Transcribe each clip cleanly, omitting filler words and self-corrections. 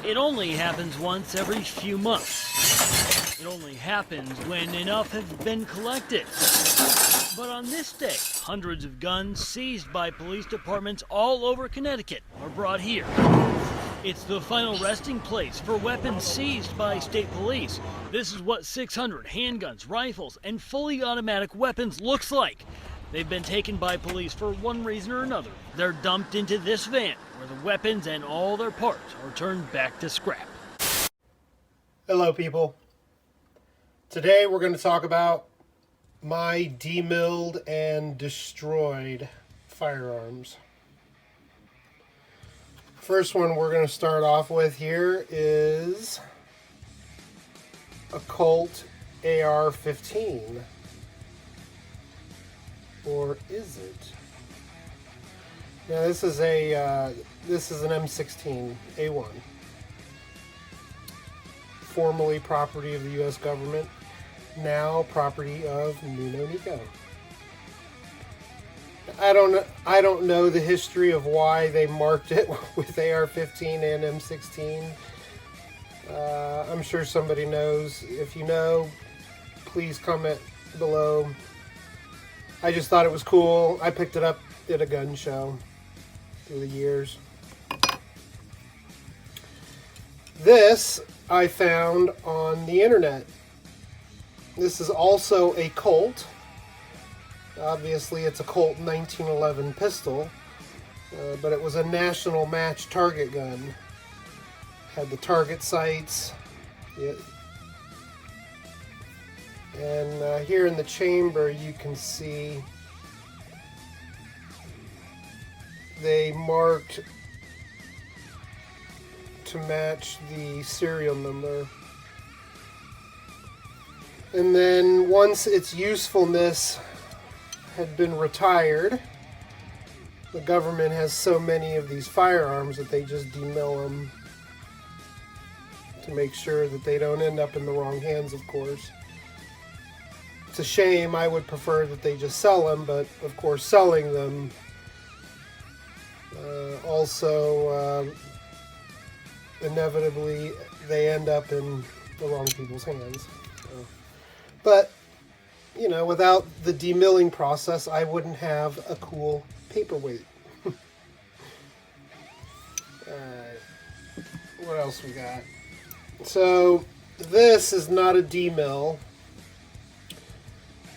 It only happens once every few months. It only happens when enough have been collected. But on this day, hundreds of guns seized by police departments all over Connecticut are brought here. It's the final resting place for weapons seized by state police. This is what 600 handguns, rifles, and fully automatic weapons looks like. They've been taken by police for one reason or another. They're dumped into this van, where the weapons and all their parts are turned back to scrap. Hello, people. Today we're going to talk about my demilled and destroyed firearms. First one we're going to start off with here is a Colt AR-15. Or is it? Now this is an M16A1. Formerly property of the U.S. government, now property of Nuno Nico. I don't know the history of why they marked it with AR-15 and M16. I'm sure somebody knows. If you know, please comment below. I just thought it was cool. I picked it up at a gun show through the years. This I found on the internet. This is also a Colt. Obviously, it's a Colt 1911 pistol, but it was a national match target gun. Had the target sights. Yeah. And here in the chamber, you can see they marked to match the serial number. And then once its usefulness had been retired, the government has so many of these firearms that they just demill them to make sure that they don't end up in the wrong hands, of course. It's a shame. I would prefer that they just sell them, but of course selling them also inevitably they end up in the wrong people's hands. But you know, without the demilling process, I wouldn't have a cool paperweight. Alright, what else we got? So, this is not a demill.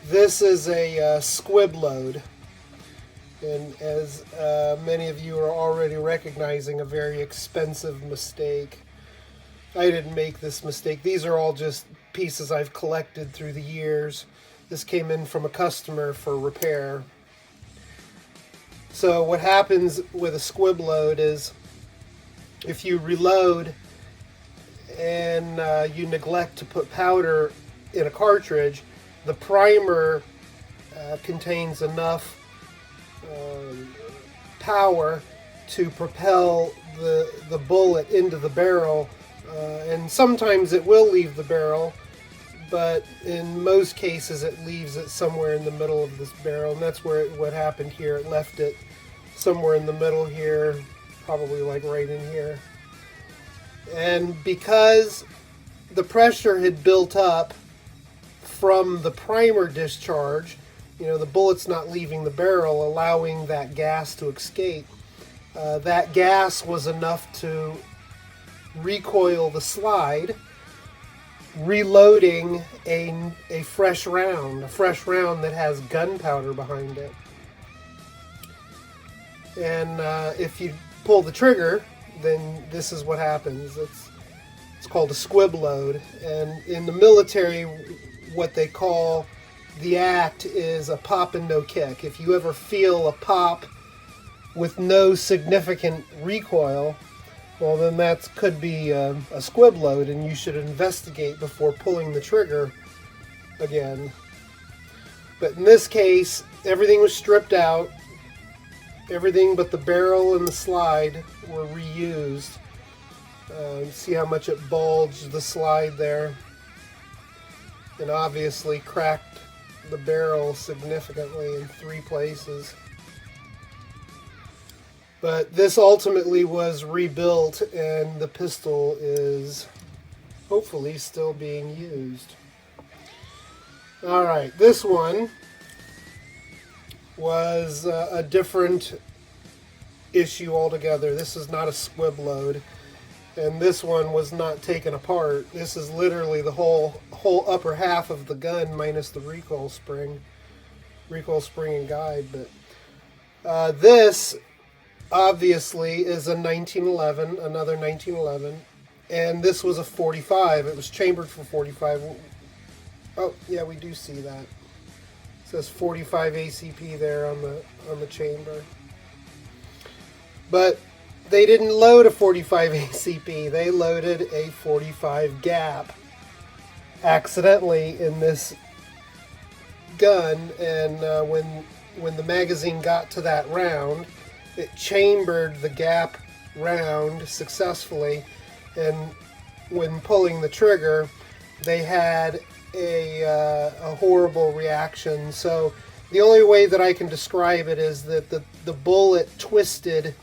This is a Squib Load. And as many of you are already recognizing, a very expensive mistake. I didn't make this mistake. These are all just pieces I've collected through the years. This came in from a customer for repair. So what happens with a Squib Load is if you reload and you neglect to put powder in a cartridge, the primer contains enough power to propel the bullet into the barrel, and sometimes it will leave the barrel, but in most cases it leaves it somewhere in the middle of this barrel, and that's where what happened here. It left it somewhere in the middle here, probably like right in here. And because the pressure had built up from the primer discharge, you know, the bullet's not leaving the barrel, allowing that gas to escape. That gas was enough to recoil the slide, reloading a fresh round that has gunpowder behind it. And if you pull the trigger, then this is what happens. It's called a Squib Load, and in the military, what they call the act is a pop and no kick. If you ever feel a pop with no significant recoil, well, then that could be a Squib Load, and you should investigate before pulling the trigger again. But in this case, everything was stripped out. Everything but the barrel and the slide were reused. See how much it bulged the slide there, and obviously cracked the barrel significantly in 3 places. But this ultimately was rebuilt, and the pistol is hopefully still being used. Alright, this one was a different issue altogether. This is not a squib load, and this one was not taken apart. This is literally the whole upper half of the gun minus the recoil spring and guide. But this obviously is a 1911, another 1911, and this was a 45. It was chambered for 45. Oh yeah, we do see that. It says 45 ACP there on the chamber. But they didn't load a 45 ACP. They loaded a 45 gap accidentally in this gun, and when the magazine got to that round, it chambered the gap round successfully, and when pulling the trigger, they had a horrible reaction. So the only way that I can describe it is that the bullet twisted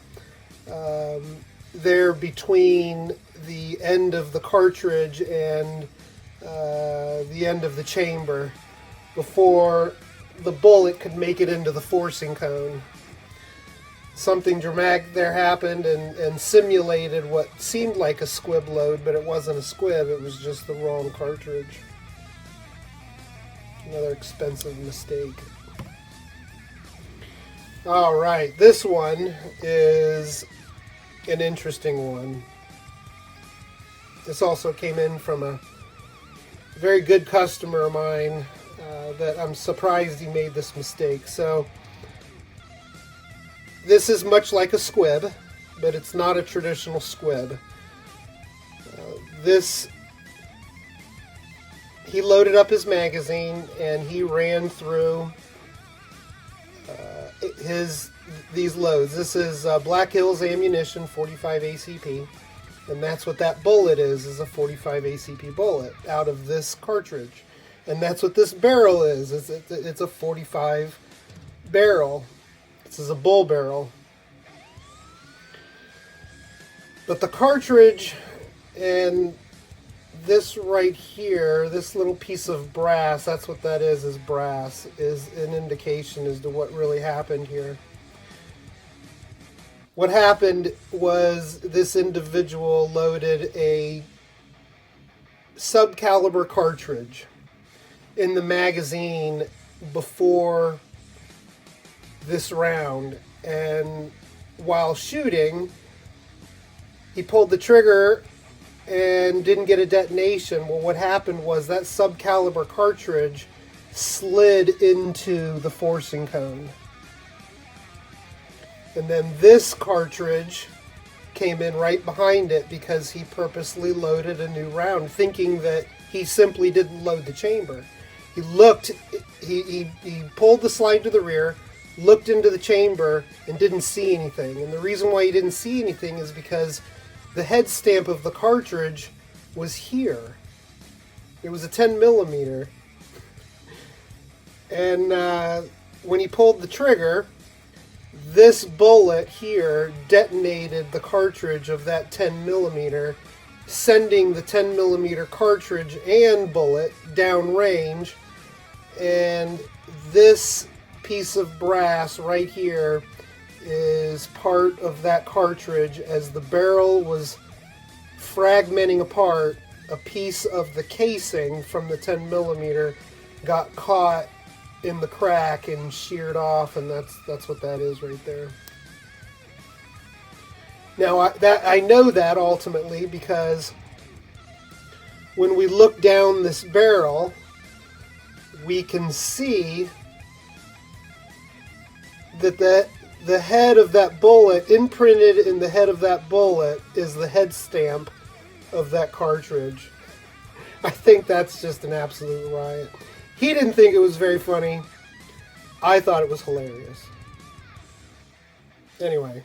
there between the end of the cartridge and the end of the chamber before the bullet could make it into the forcing cone. Something dramatic there happened and simulated what seemed like a squib load, but it wasn't a squib, it was just the wrong cartridge. Another expensive mistake. Alright, this one is an interesting one. This also came in from a very good customer of mine that I'm surprised he made this mistake. So this is much like a squib, but it's not a traditional squib. He loaded up his magazine and he ran through these loads. This is Black Hills Ammunition 45 ACP, and that's what that bullet is a 45 ACP bullet out of this cartridge. And that's what this barrel is. It's a 45 barrel. This is a bull barrel. But the cartridge and this right here, this little piece of brass, that's what that is brass, is an indication as to what really happened here. What happened was this individual loaded a subcaliber cartridge in the magazine before this round, and while shooting, he pulled the trigger and didn't get a detonation. Well, what happened was that subcaliber cartridge slid into the forcing cone. And then this cartridge came in right behind it because he purposely loaded a new round, thinking that he simply didn't load the chamber. He looked, he pulled the slide to the rear, looked into the chamber, and didn't see anything. And the reason why he didn't see anything is because the head stamp of the cartridge was here. It was a 10 millimeter. And when he pulled the trigger, this bullet here detonated the cartridge of that 10 millimeter, sending the 10 millimeter cartridge and bullet downrange. And this piece of brass right here is part of that cartridge. As the barrel was fragmenting apart, a piece of the casing from the 10 millimeter got caught in the crack and sheared off, and that's what that is right there. Now I know that ultimately because when we look down this barrel, we can see that the head of that bullet, imprinted in the head of that bullet, is the head stamp of that cartridge. I think that's just an absolute riot. He didn't think it was very funny. I thought it was hilarious. Anyway.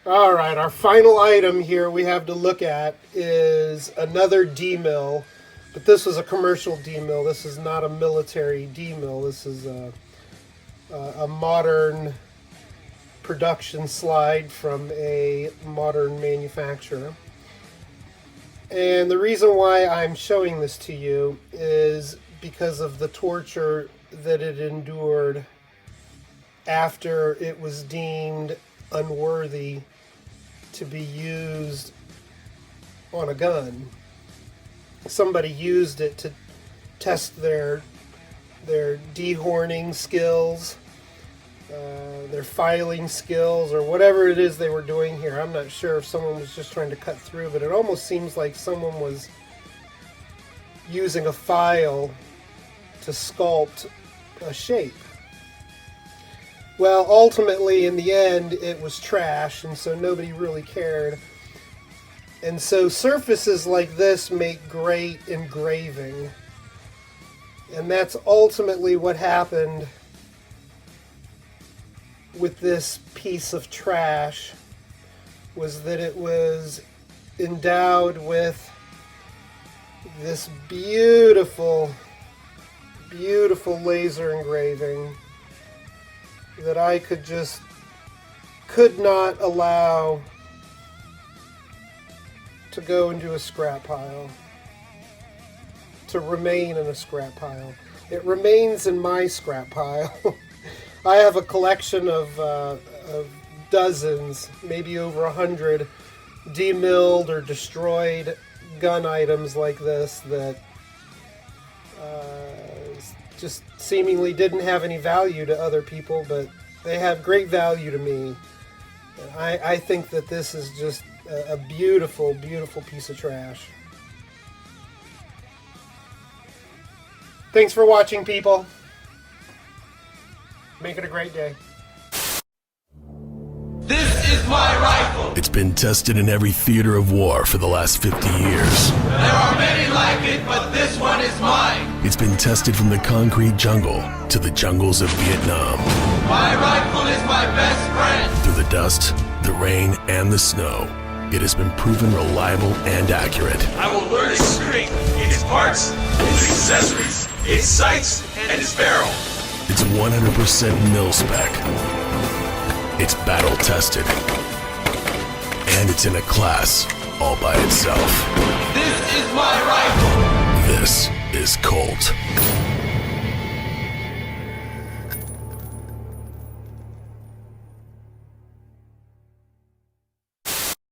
Alright, our final item here we have to look at is another D-mill. But this was a commercial D-mill. This is not a military D-mill. This is a modern production slide from a modern manufacturer. And the reason why I'm showing this to you is because of the torture that it endured after it was deemed unworthy to be used on a gun. Somebody used it to test their dehorning skills, their filing skills, or whatever it is they were doing here. I'm not sure if someone was just trying to cut through, but it almost seems like someone was using a file to sculpt a shape. Well, ultimately, in the end, it was trash, and so nobody really cared. And so surfaces like this make great engraving. And that's ultimately what happened with this piece of trash, was that it was endowed with this beautiful, beautiful laser engraving that I could not allow to go into a scrap pile, to remain in a scrap pile. It remains in my scrap pile. I have a collection of dozens, maybe over 100 demilled or destroyed gun items like this that just seemingly didn't have any value to other people, but they have great value to me. And I think that this is just a beautiful, beautiful piece of trash. Thanks for watching, people. Make it a great day. This is my rifle. It's been tested in every theater of war for the last 50 years. There are many like it, but this one is mine. It's been tested from the concrete jungle to the jungles of Vietnam. My rifle is my best friend. Through the dust, the rain, and the snow, it has been proven reliable and accurate. I will learn its strength, its parts, its accessories, its sights, and its barrel. It's 100% mil-spec. It's battle-tested. And it's in a class all by itself. This is my rifle. This is Colt.